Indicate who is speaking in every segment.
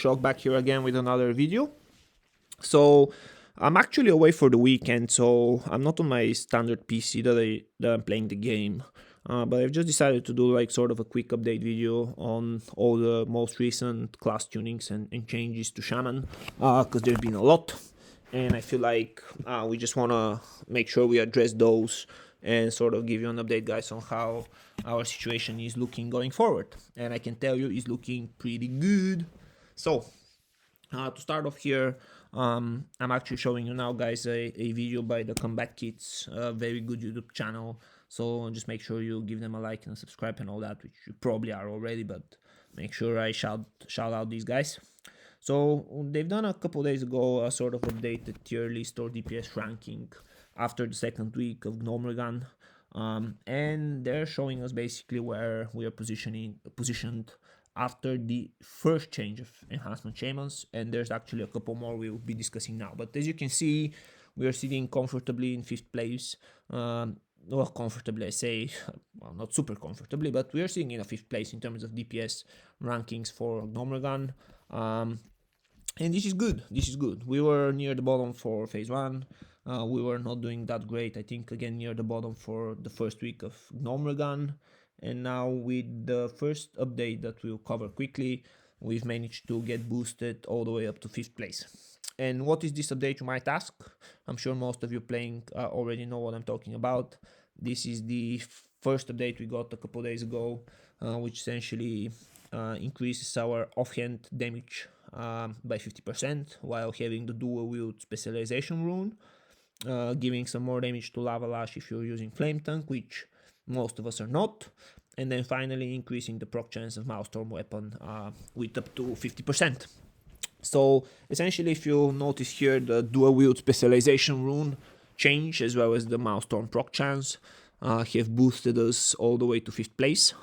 Speaker 1: Shock back here again with another video. So I'm actually away for the weekend, so I'm not on my standard PC that I'm playing the game. But I've just decided to do like sort of a quick update video on all the most recent class tunings and changes to Shaman, because there's been a lot, and I feel like we just want to make sure we address those and sort of give you an update, guys, on how our situation is looking going forward. And I can tell you it's looking pretty good. So to start off here, I'm actually showing you now, guys, a video by the Comeback Kids, a very good YouTube channel. So just make sure you give them a like and a subscribe and all that, which you probably are already, but make sure I shout out these guys. So they've done a couple days ago a sort of updated tier list or DPS ranking after the second week of Gnomeregan, and they're showing us basically where we are positioned after the first change of Enhancement Shamans, and there's actually a couple more we'll be discussing now. But as you can see, we are sitting comfortably in 5th place. Well, comfortably, I say, well, not super comfortably, but we are sitting in a 5th place in terms of DPS rankings for Gnomeregan. And this is good. This is good. We were near the bottom for phase 1. We were not doing that great. I think again near the bottom for the first week of Gnomeregan. And now with the first update that we'll cover quickly, we've managed to get boosted all the way up to 5th place. And what is this update, you might ask? I'm sure most of you playing already know what I'm talking about. This is the first update we got a couple days ago, which essentially increases our offhand damage by 50% while having the dual wield specialization rune, giving some more damage to Lava Lash if you're using Flame Tank, which most of us are not, and then finally increasing the proc chance of Maelstrom weapon with up to 50%. So essentially, if you notice here, the dual wield specialization rune change as well as the Maelstrom proc chance have boosted us all the way to 5th place.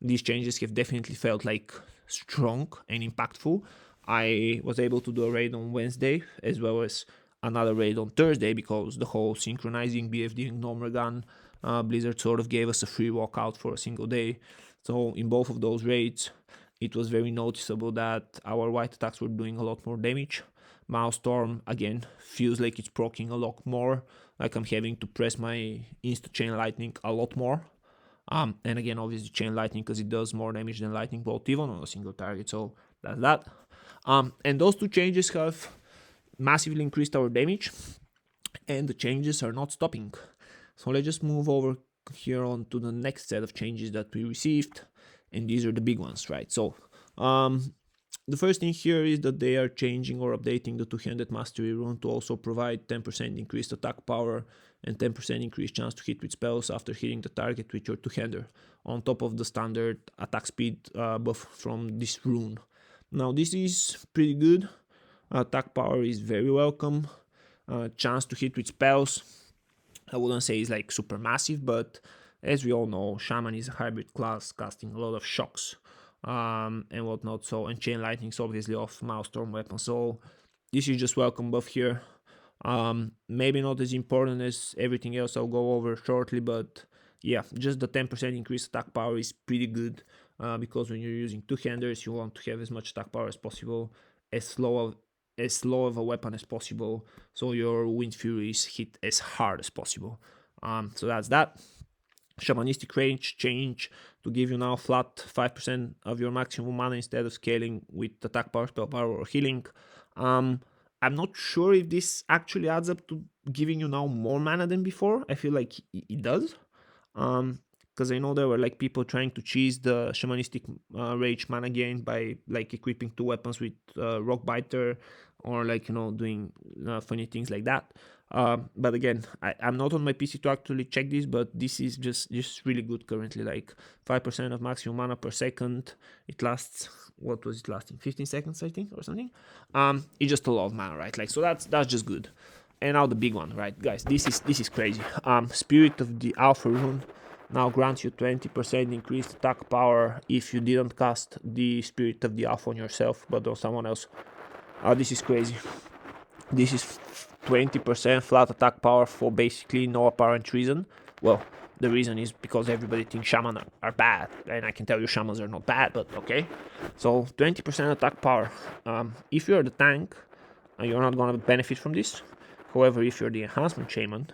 Speaker 1: These changes have definitely felt like strong and impactful. I was able to do a raid on Wednesday as well as another raid on Thursday because the whole synchronizing BFD and Gnomeregan, Blizzard sort of gave us a free walkout for a single day. So in both of those raids, it was very noticeable that our white attacks were doing a lot more damage. Maelstrom, again, feels like it's proccing a lot more, like I'm having to press my Insta Chain Lightning a lot more. And again, obviously Chain Lightning because it does more damage than Lightning Bolt even on a single target, so that's that. And those two changes have massively increased our damage, and the changes are not stopping. So let's just move over here on to the next set of changes that we received, and these are the big ones, right? So the first thing here is that they are changing or updating the two-handed mastery rune to also provide 10% increased attack power and 10% increased chance to hit with spells after hitting the target with your two-hander, on top of the standard attack speed buff from this rune. Now this is pretty good. Attack power is very welcome. Chance to hit with spells, I wouldn't say is like super massive, but as we all know, Shaman is a hybrid class casting a lot of shocks and whatnot. So, and Chain Lightning's obviously off Maelstrom weapon. So this is just welcome buff here. Maybe not as important as everything else I'll go over shortly, but yeah, just the 10% increased attack power is pretty good because when you're using two-handers, you want to have as much attack power as possible, as slow of a weapon as possible, so your Wind Furies hit as hard as possible. So that's that. Shamanistic range change to give you now flat 5% of your maximum mana instead of scaling with attack power, spell power, or healing. I'm not sure if this actually adds up to giving you now more mana than before. I feel like it does. Because I know there were like people trying to cheese the Shamanistic rage mana gain by like equipping two weapons with Rock Biter, or like, you know, doing funny things like that. But again, I'm not on my PC to actually check this, but this is just really good currently. Like 5% of maximum mana per second. It lasts, what was it lasting? 15 seconds, I think, or something. It's just a lot of mana, right? Like, so that's just good. And now the big one, right, guys? This is crazy. Spirit of the Alpha rune now grants you 20% increased attack power if you didn't cast the Spirit of the Alpha on yourself, but on someone else. This is crazy. This is 20% flat attack power for basically no apparent reason. Well, The reason is because everybody thinks shaman are bad, and I can tell you shamans are not bad, but okay. So 20% attack power. If you're the tank, you're not gonna benefit from this. However, if you're the enhancement shaman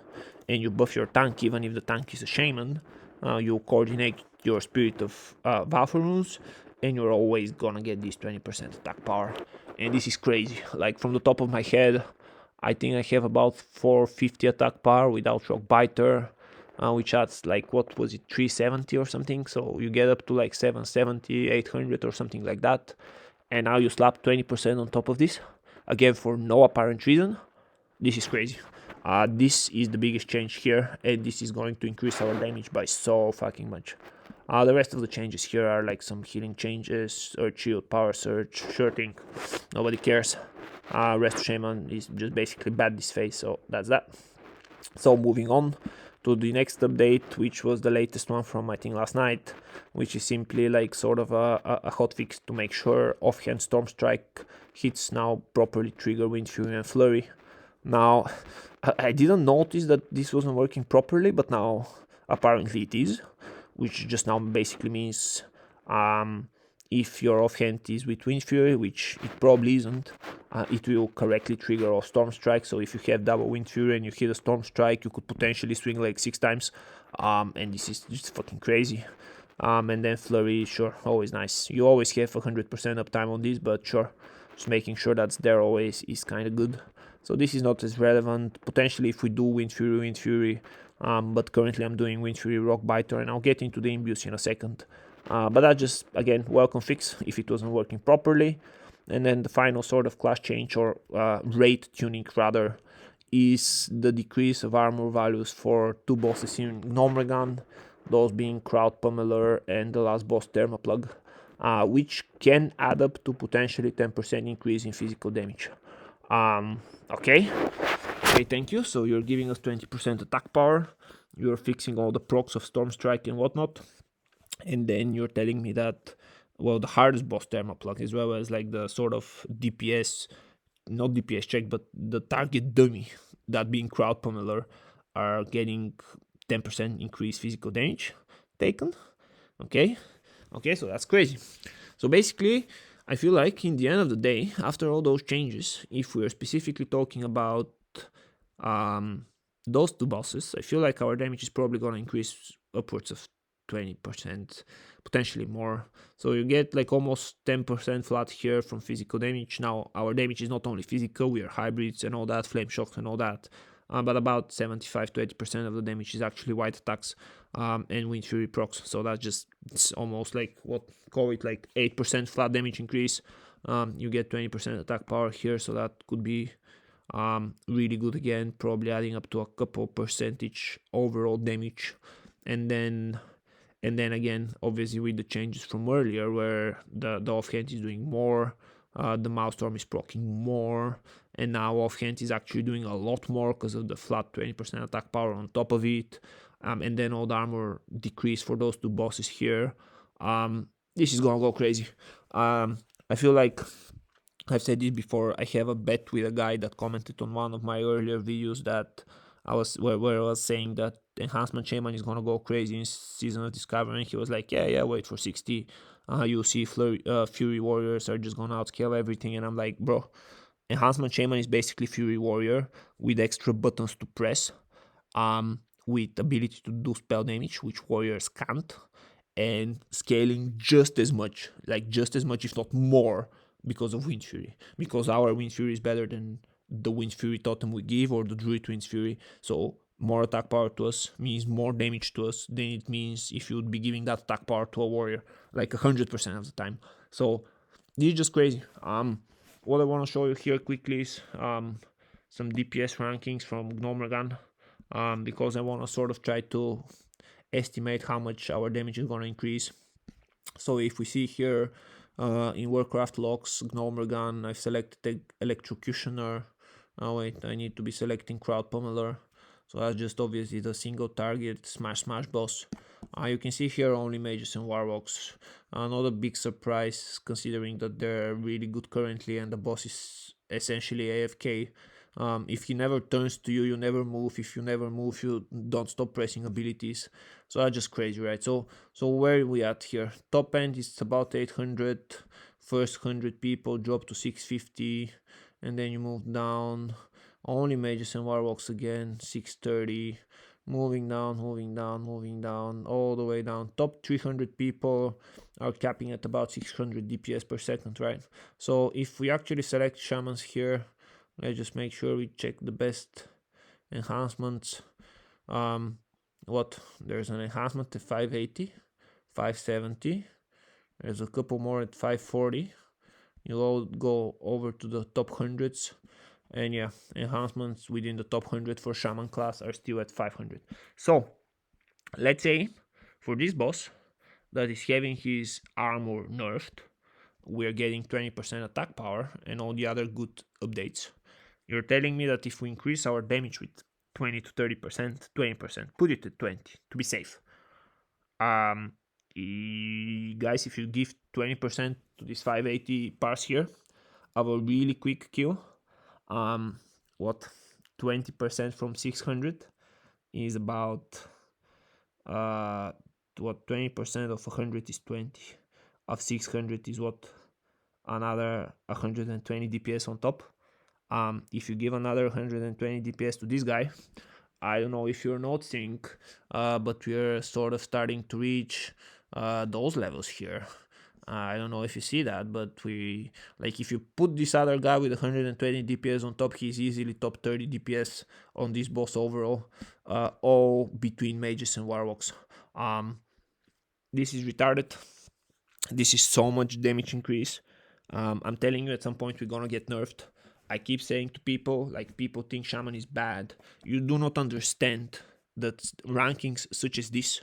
Speaker 1: and you buff your tank, even if the tank is a shaman, you coordinate your spirit of Valfor runes, and you're always gonna get this 20% attack power. And this is crazy. Like from the top of my head, I think I have about 450 attack power without Rock Biter, which adds like, what was it, 370 or something. So you get up to like 770, 800 or something like that. And now you slap 20% on top of this, again for no apparent reason. This is crazy. This is the biggest change here, and this is going to increase our damage by so fucking much. The rest of the changes here are like some healing changes, Earth Shield, Power Surge, sure thing, nobody cares. Rest Shaman is just basically bad this phase, so that's that. So moving on to the next update, which was the latest one from I think last night, which is simply like sort of a hotfix to make sure offhand Storm Strike hits now properly trigger Wind Fury and Flurry. Now, I didn't notice that this wasn't working properly, but now apparently it is, which just now basically means if your offhand is with Wind Fury, which it probably isn't, it will correctly trigger a Storm Strike. So if you have double Wind Fury and you hit a Storm Strike, you could potentially swing like 6 times, and this is just fucking crazy. And then Flurry, sure, always nice. You always have 100% uptime on this, but sure, just making sure that's there always is kind of good. So this is not as relevant. Potentially if we do Wind Fury, but currently I'm doing Wind Fury Rock Biter, and I'll get into the imbues in a second. But that just, again, welcome fix if it wasn't working properly. And then the final sort of class change, or rate tuning rather, is the decrease of armor values for 2 bosses in Gnomeregan, those being Crowd Pummeler and the last boss Thermoplug, which can add up to potentially 10% increase in physical damage. Okay, thank you. So you're giving us 20% attack power, you're fixing all the procs of Storm Strike and whatnot, and then you're telling me that, well, the hardest boss Thermoplug, as well as like the sort of DPS, not DPS check, but the target dummy, that being Crowd Pummeler, are getting 10% increased physical damage taken. Okay, so that's crazy. So basically, I feel like in the end of the day, after all those changes, if we're specifically talking about those 2 bosses, I feel like our damage is probably going to increase upwards of 20%, potentially more. So you get like almost 10% flat here from physical damage. Now our damage is not only physical, we are hybrids and all that, flame shocks and all that, but about 75 to 80% of the damage is actually white attacks and Wind Fury procs. So that's just, it's almost like, what, call it like 8% flat damage increase. You get 20% attack power here, so that could be really good again, probably adding up to a couple percentage overall damage. And then again, obviously with the changes from earlier, where the offhand is doing more, the Maelstrom is proccing more, and now offhand is actually doing a lot more because of the flat 20% attack power on top of it, and then all the armor decrease for those 2 bosses here. This is gonna go crazy. I feel like I've said this before. I have a bet with a guy that commented on one of my earlier videos that where I was saying that Enhancement Shaman is gonna go crazy in Season of Discovery, and he was like, yeah, wait for 60. You'll see Fury Warriors are just gonna outscale everything, and I'm like, bro, Enhancement Shaman is basically Fury Warrior with extra buttons to press, with ability to do spell damage, which Warriors can't, and scaling just as much, if not more, because of Wind Fury. Because our Wind Fury is better than the Wind Fury totem we give, or the Druid Wind Fury. So more attack power to us means more damage to us than it means if you'd be giving that attack power to a warrior, like 100% of the time. So this is just crazy. What I want to show you here quickly is some DPS rankings from Gnomeregan, because I want to sort of try to estimate how much our damage is going to increase. So if we see here in Warcraft logs, Gnomeregan, I've selected Electrocutioner. Oh wait, I need to be selecting Crowd Pummeler. So that's just obviously the single target smash boss. You can see here only mages and warlocks. Not a big surprise considering that they're really good currently and the boss is essentially AFK. If he never turns to you, you never move. If you never move, you don't stop pressing abilities. So that's just crazy, right? So where are we at here? Top end is about 800. First 100 people drop to 650, and then you move down. Only mages and warlocks again, 630. Moving down, moving down, moving down, all the way down. Top 300 people are capping at about 600 DPS per second, right? So if we actually select shamans here, let's just make sure we check the best enhancements. There's an enhancement at 580, 570. There's a couple more at 540. You'll all go over to the top hundreds. And yeah, enhancements within the top 100 for shaman class are still at 500. So let's say for this boss that is having his armor nerfed, we're getting 20% attack power and all the other good updates. You're telling me that if we increase our damage with 20 to 30%, 20%, put it at 20 to be safe. Guys, if you give 20% to this 580 parse here, have a really quick kill. 20% from 600 is about 20% of 100 is 20 of 600 is another 120 DPS on top. If you give another 120 DPS to this guy, I don't know if you're noticing, but we're sort of starting to reach those levels here. I don't know if you see that, but if you put this other guy with 120 DPS on top, he's easily top 30 DPS on this boss overall, all between mages and warlocks. This is retarded. This is so much damage increase. I'm telling you, at some point we're gonna get nerfed. I keep saying to people, people think shaman is bad. You do not understand that rankings such as this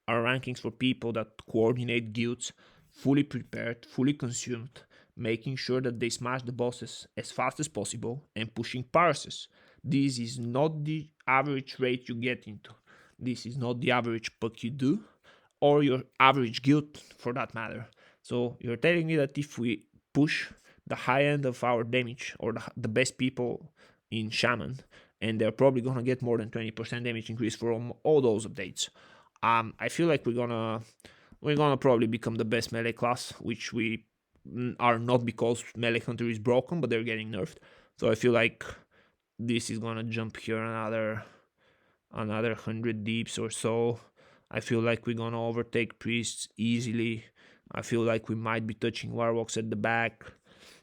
Speaker 1: are rankings for people that coordinate guilds, fully prepared, fully consumed, making sure that they smash the bosses as fast as possible and pushing parses. This is not the average rate you get into. This is not the average puck you do, or your average guild for that matter. So you're telling me that if we push the high end of our damage, or the best people in shaman, and they're probably gonna get more than 20% damage increase from all those updates, I feel like we're gonna probably become the best melee class, which we are not, because melee hunter is broken, but they're getting nerfed. So I feel like this is gonna jump here another 100 deeps or so. I feel like we're gonna overtake priests easily. I feel like we might be touching warlocks at the back.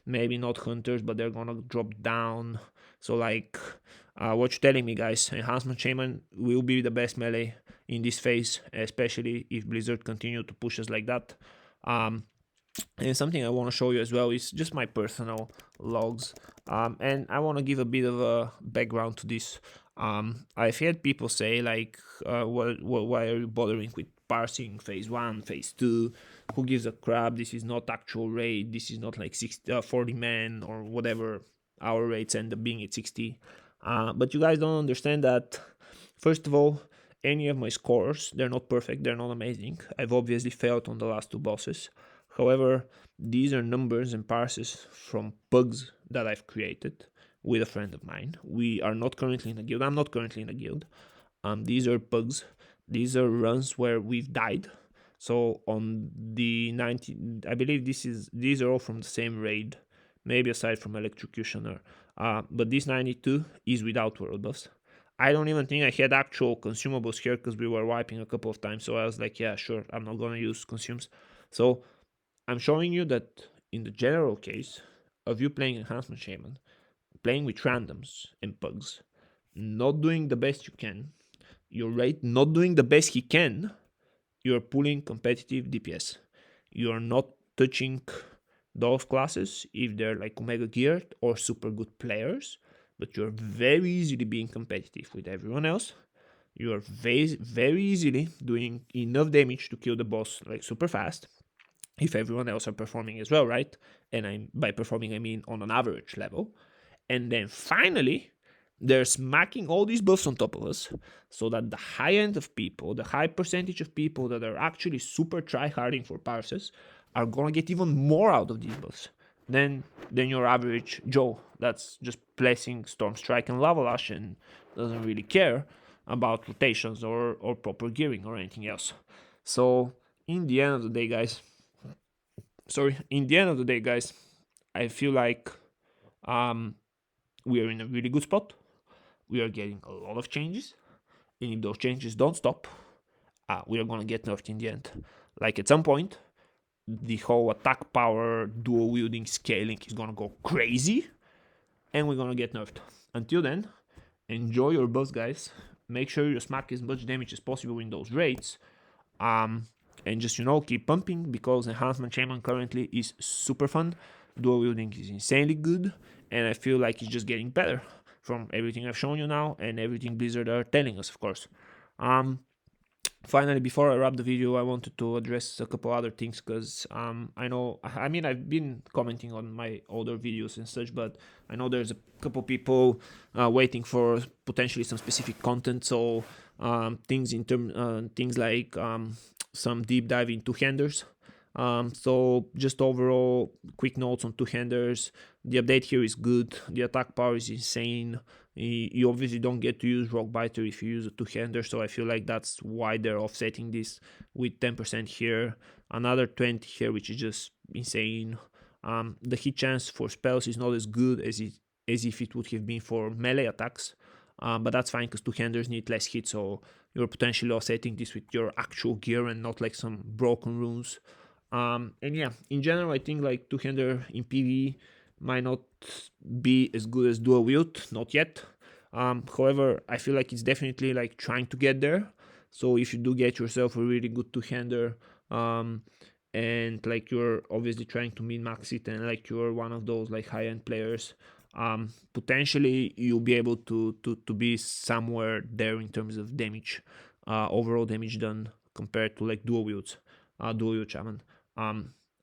Speaker 1: Maybe not hunters, but they're gonna drop down. So what you're telling me, guys, Enhancement Shaman will be the best melee in this phase, especially if Blizzard continue to push us like that. And something I want to show you as well is just my personal logs. And I want to give a bit of a background to this. I've had people say why are you bothering with parsing phase 1, phase 2? Who gives a crap? This is not actual raid. This is not 40 men or whatever. Our rates end up being at 60. But you guys don't understand that, first of all, any of my scores, they're not perfect, they're not amazing. I've obviously failed on the last 2 bosses. However, these are numbers and parses from bugs that I've created with a friend of mine. We are not currently in a guild. I'm not currently in a guild. These are bugs. These are runs where we've died. So on the 90, I believe these are all from the same raid, maybe aside from Electrocutioner. But this 92 is without world buffs. I don't even think I had actual consumables here because we were wiping a couple of times. So I was like, yeah, sure, I'm not gonna use consumes. So I'm showing you that in the general case of you playing Enhancement Shaman, playing with randoms and pugs, not doing the best you can, your rate not doing the best he can, you're pulling competitive DPS. You're not touching those classes if they're Omega geared or super good players, but you're very easily being competitive with everyone else. You're very easily doing enough damage to kill the boss super fast, if everyone else are performing as well, right? And by performing I mean on an average level. And then finally, they're smacking all these buffs on top of us, so that the high end of people, the high percentage of people that are actually super try-harding for parses, are gonna get even more out of these buffs. than your average Joe that's just placing Storm Strike and Lava Lash and doesn't really care about rotations or proper gearing or anything else. So in the end of the day, guys, I feel like we are in a really good spot. We are getting a lot of changes, and if those changes don't stop, we are gonna get nerfed in the end. Like at some point, the whole attack power, dual wielding, scaling is gonna go crazy, and we're gonna get nerfed. Until then, enjoy your boss, guys. Make sure you smack as much damage as possible in those raids. And just, keep pumping, because Enhancement Shaman currently is super fun. Dual wielding is insanely good, and I feel like it's just getting better from everything I've shown you now and everything Blizzard are telling us, of course. Finally, before I wrap the video, I wanted to address a couple other things, because I've been commenting on my older videos and such, but I know there's a couple people waiting for potentially some specific content. So things like some deep dive in two-handers. So just overall quick notes on two-handers. The update here is good. The attack power is insane. You obviously don't get to use Rock Biter if you use a two-hander, so I feel like that's why they're offsetting this with 10% here, another 20 here, which is just insane. The hit chance for spells is not as good as if it would have been for melee attacks, but that's fine because two-handers need less hit, so you're potentially offsetting this with your actual gear and not like some broken runes. And yeah, in general, I think like two-hander in PvE might not be as good as dual wield, not yet. However, I feel like it's definitely like trying to get there. So if you do get yourself a really good two-hander, and like you're obviously trying to min-max it, and like you're one of those like high-end players, potentially you'll be able to be somewhere there in terms of damage, overall damage done compared to like dual wield shaman.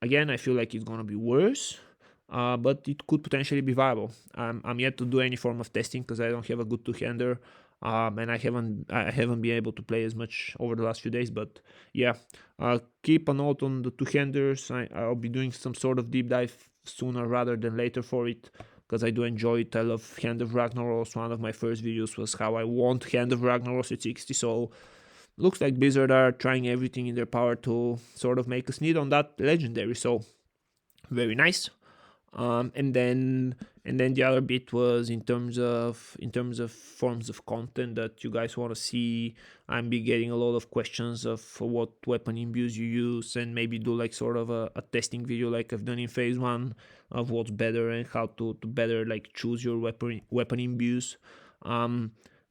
Speaker 1: Again, I feel like it's gonna be worse, but it could potentially be viable. I'm yet to do any form of testing because I don't have a good two-hander, and I haven't been able to play as much over the last few days. But yeah, keep a note on the two-handers. I'll be doing some sort of deep dive sooner rather than later for it, because I do enjoy it. I love Hand of Ragnaros. One of my first videos was how I want Hand of Ragnaros at 60, so looks like Blizzard are trying everything in their power to sort of make us need on that legendary, so very nice. And then the other bit was in terms of forms of content that you guys want to see. I'm be getting a lot of questions of what weapon imbues you use, and maybe do like sort of a testing video like I've done in phase 1 of what's better and how to better like choose your weapon imbues.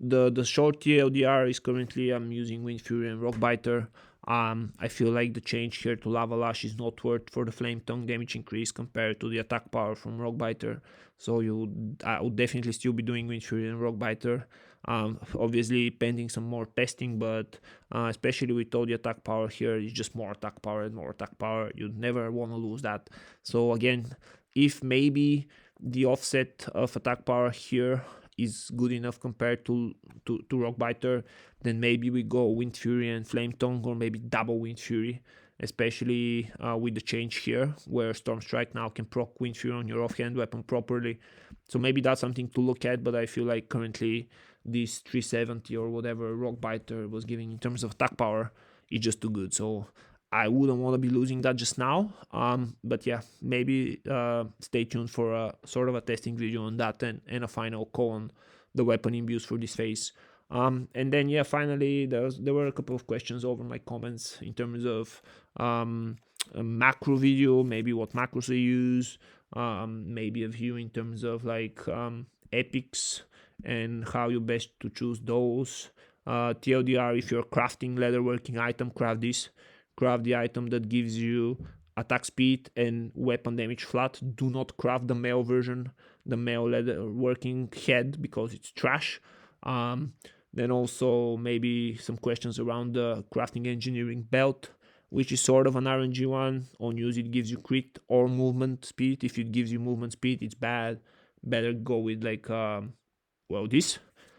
Speaker 1: The short TLDR is currently I'm using Wind Fury and Rock Biter. I feel like the change here to Lava Lash is not worth for the Flame Tongue damage increase compared to the attack power from Rock Biter. So I would definitely still be doing Wind Fury and Rock Biter. Obviously pending some more testing, but especially with all the attack power here, it's just more attack power and more attack power. You'd never want to lose that. So again, if maybe the offset of attack power here is good enough compared to Rock Biter, then maybe we go Wind Fury and Flame Tongue, or maybe double Wind Fury, especially with the change here where Storm Strike now can proc Wind Fury on your offhand weapon properly. So maybe that's something to look at, but I feel like currently this 370 or whatever Rock Biter was giving in terms of attack power is just too good. So I wouldn't want to be losing that just now. But yeah, maybe stay tuned for a sort of a testing video on that, and a final call on the weapon imbues for this phase. And then yeah, finally there were a couple of questions over my comments in terms of a macro video, maybe what macros they use, maybe a view in terms of like epics and how you best to choose those. TLDR, if you're crafting leatherworking item, craft the item that gives you attack speed and weapon damage flat. Do not craft the male version, the male leatherworking head, because it's trash. Then also maybe some questions around the crafting engineering belt, which is sort of an RNG one. On use it gives you crit or movement speed. If it gives you movement speed, it's bad. Better go with like this,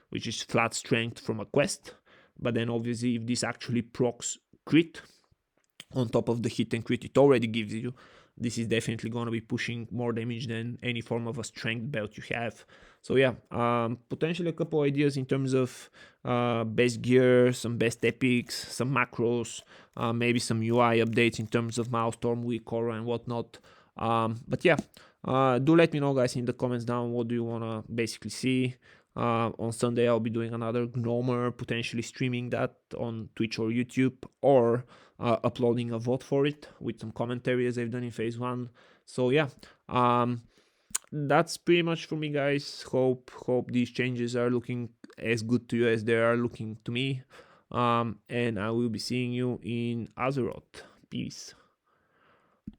Speaker 1: which is flat strength from a quest. But then obviously if this actually procs crit on top of the hit and crit it already gives you, this is definitely going to be pushing more damage than any form of a strength belt you have. So yeah, potentially a couple ideas in terms of best gear, some best epics, some macros, maybe some UI updates in terms of Milestorm, Weak Aura, and whatnot. But yeah, do let me know, guys, in the comments down what do you want to basically see. On Sunday, I'll be doing another Gnomer, potentially streaming that on Twitch or YouTube, or uploading a vote for it with some commentary as I've done in phase 1. So yeah, that's pretty much for me, guys. Hope these changes are looking as good to you as they are looking to me. And I will be seeing you in Azeroth. Peace.